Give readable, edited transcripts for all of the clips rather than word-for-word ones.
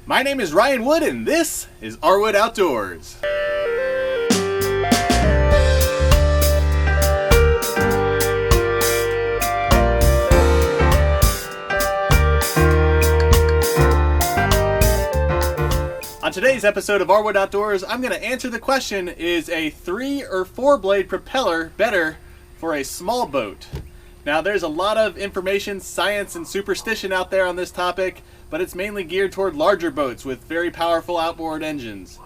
My name is Ryan Wood and this is RWood Outdoors. On today's episode of RWood Outdoors, I'm going to answer the question, is a 3 or 4 blade propeller better for a small boat? Now there's a lot of information, science, and superstition out there on this topic, but it's mainly geared toward larger boats with very powerful outboard engines.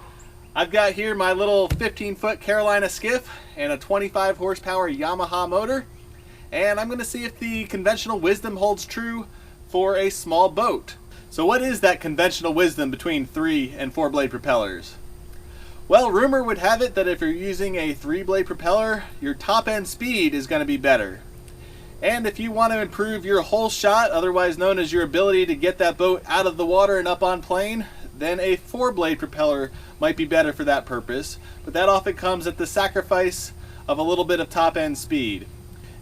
I've got here my little 15-foot Carolina Skiff and a 25 horsepower Yamaha motor, and I'm going to see if the conventional wisdom holds true for a small boat. So what is that conventional wisdom between 3 and 4 blade propellers? Well, rumor would have it that if you're using a 3 blade propeller, your top end speed is going to be better. And if you want to improve your whole shot, otherwise known as your ability to get that boat out of the water and up on plane, then a 4 blade propeller might be better for that purpose, but that often comes at the sacrifice of a little bit of top end speed.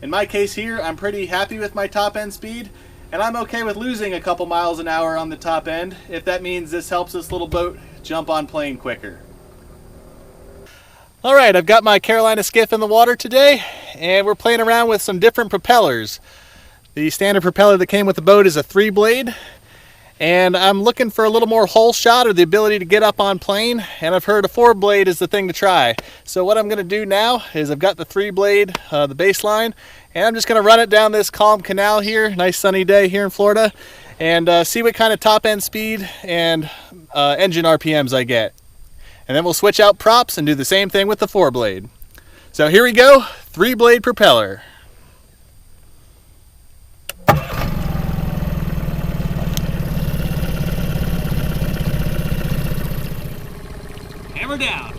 In my case here, I'm pretty happy with my top end speed, and I'm okay with losing a couple miles an hour on the top end if that means this helps this little boat jump on plane quicker. Alright, I've got my Carolina Skiff in the water today, and we're playing around with some different propellers. The standard propeller that came with the boat is a 3 blade, and I'm looking for a little more hole shot or the ability to get up on plane, and I've heard a 4 blade is the thing to try. So what I'm going to do now is I've got the 3 blade, the baseline, and I'm just going to run it down this calm canal here, nice sunny day here in Florida, and see what kind of top end speed and engine RPMs I get. And then we'll switch out props and do the same thing with the 4 blade. So here we go, 3 blade propeller. Hammer down.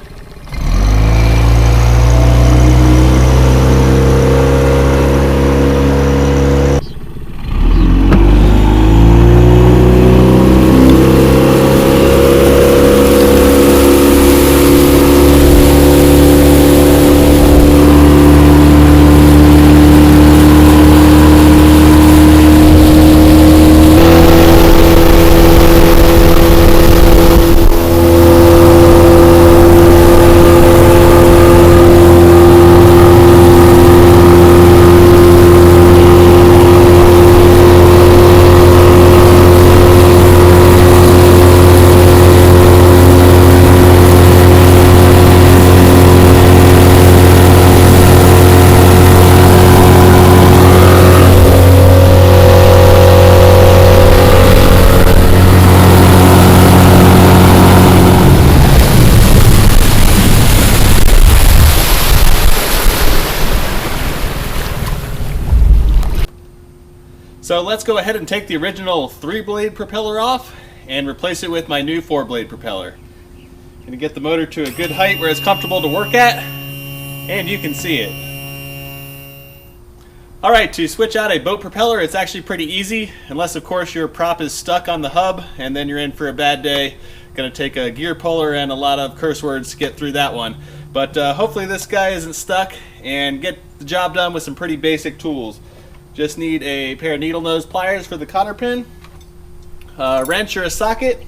So let's go ahead and take the original 3 blade propeller off and replace it with my new 4 blade propeller. Gonna get the motor to a good height where it's comfortable to work at, and you can see it. Alright, to switch out a boat propeller, it's actually pretty easy, unless of course your prop is stuck on the hub, and then you're in for a bad day. Gonna take a gear puller and a lot of curse words to get through that one. But hopefully this guy isn't stuck, and get the job done with some pretty basic tools. Just need a pair of needle nose pliers for the cotter pin, a wrench or a socket,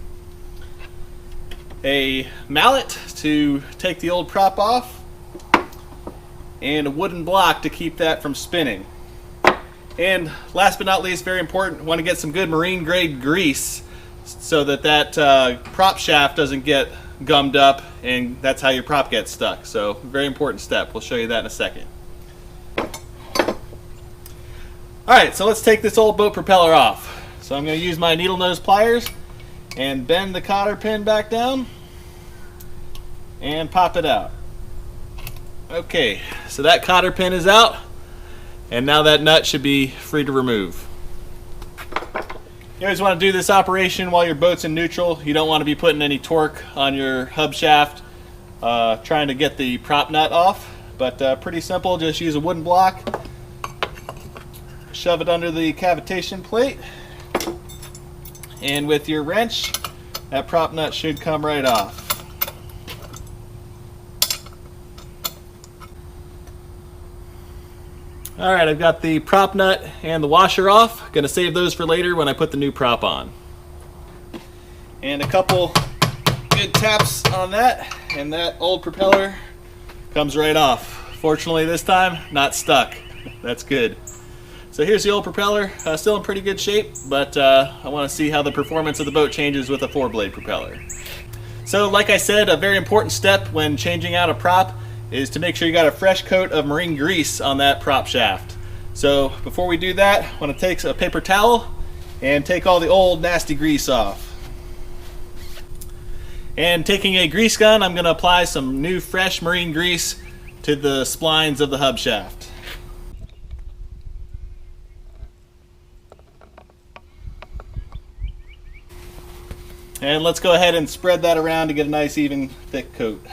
a mallet to take the old prop off, and a wooden block to keep that from spinning. And last but not least, very important, want to get some good marine grade grease so that prop shaft doesn't get gummed up, and that's how your prop gets stuck. So very important step. We'll show you that in a second. Alright, so let's take this old boat propeller off. So I'm going to use my needle nose pliers and bend the cotter pin back down and pop it out. Okay, so that cotter pin is out, and now that nut should be free to remove. You always want to do this operation while your boat's in neutral. You don't want to be putting any torque on your hub shaft trying to get the prop nut off, but pretty simple. Just use a wooden block, shove it under the cavitation plate, and with your wrench, that prop nut should come right off. Alright, I've got the prop nut and the washer off. Gonna save those for later when I put the new prop on. and a couple good taps on that, and that old propeller comes right off. Fortunately this time, not stuck. That's good. So here's the old propeller, still in pretty good shape, but I want to see how the performance of the boat changes with a 4-blade propeller. So like I said, a very important step when changing out a prop is to make sure you got a fresh coat of marine grease on that prop shaft. So before we do that, I want to take a paper towel and take all the old nasty grease off. And taking a grease gun, I'm going to apply some new fresh marine grease to the splines of the hub shaft. And let's go ahead and spread that around to get a nice even thick coat.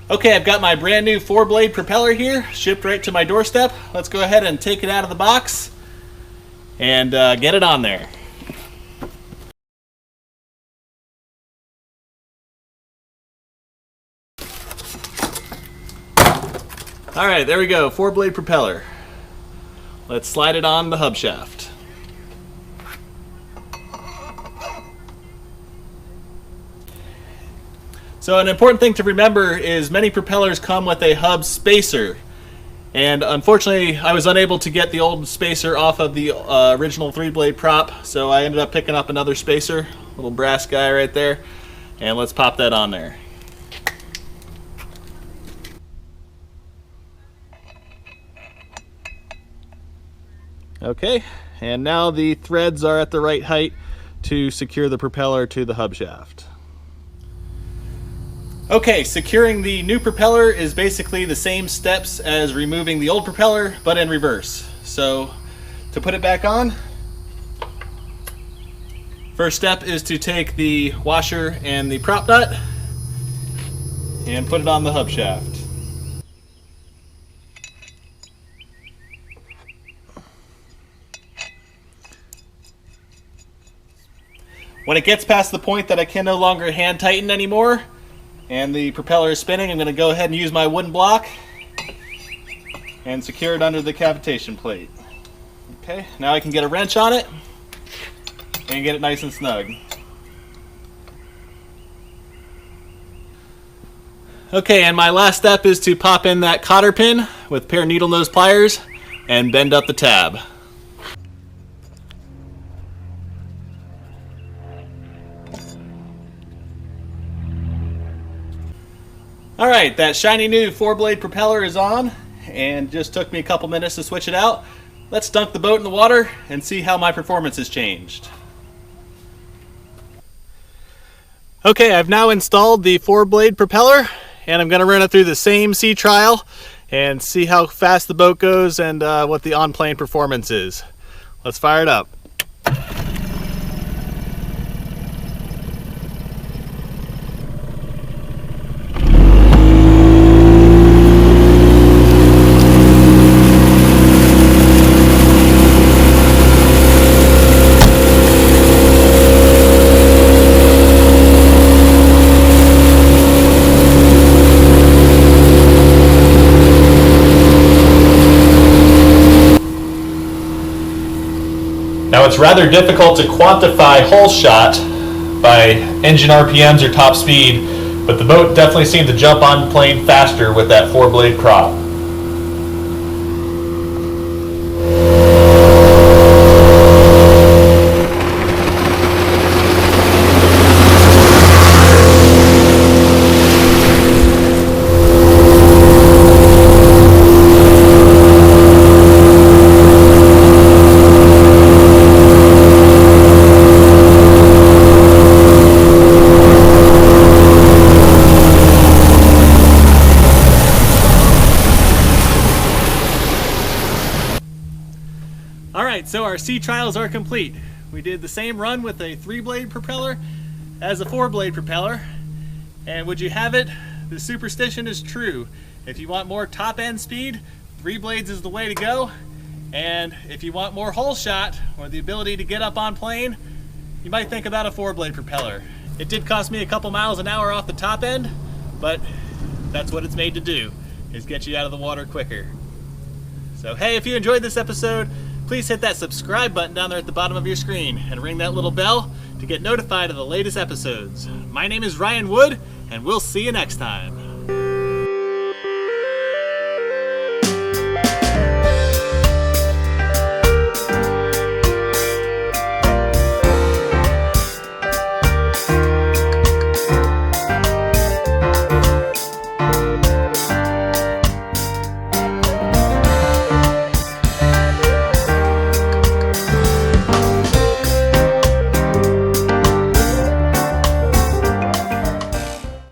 Okay, I've got my brand new 4-blade propeller here, shipped right to my doorstep. Let's go ahead and take it out of the box and get it on there. Alright, there we go, 4-blade propeller. Let's slide it on the hub shaft. So an important thing to remember is many propellers come with a hub spacer. And unfortunately, I was unable to get the old spacer off of the original 3-blade prop, so I ended up picking up another spacer, little brass guy right there, and let's pop that on there. Okay, and now the threads are at the right height to secure the propeller to the hub shaft. Okay, securing the new propeller is basically the same steps as removing the old propeller, but in reverse. So, to put it back on, first step is to take the washer and the prop nut and put it on the hub shaft. When it gets past the point that I can no longer hand tighten anymore, and the propeller is spinning, I'm going to go ahead and use my wooden block and secure it under the cavitation plate. Okay, now I can get a wrench on it and get it nice and snug. Okay, and my last step is to pop in that cotter pin with a pair of needle nose pliers and bend up the tab. Alright, that shiny new 4-blade propeller is on, and just took me a couple minutes to switch it out. Let's dunk the boat in the water and see how my performance has changed. Okay, I've now installed the 4-blade propeller, and I'm going to run it through the same sea trial and see how fast the boat goes and what the on-plane performance is. Let's fire it up. Now it's rather difficult to quantify hull shot by engine RPMs or top speed, but the boat definitely seemed to jump on plane faster with that 4-blade prop. Alright, so our sea trials are complete. We did the same run with a 3-blade propeller as a 4-blade propeller. And would you have it, the superstition is true. If you want more top end speed, 3 blades is the way to go. And if you want more hull shot or the ability to get up on plane, you might think about a 4-blade propeller. It did cost me a couple miles an hour off the top end, but that's what it's made to do, is get you out of the water quicker. So hey, if you enjoyed this episode, please hit that subscribe button down there at the bottom of your screen and ring that little bell to get notified of the latest episodes. My name is RWood, and we'll see you next time.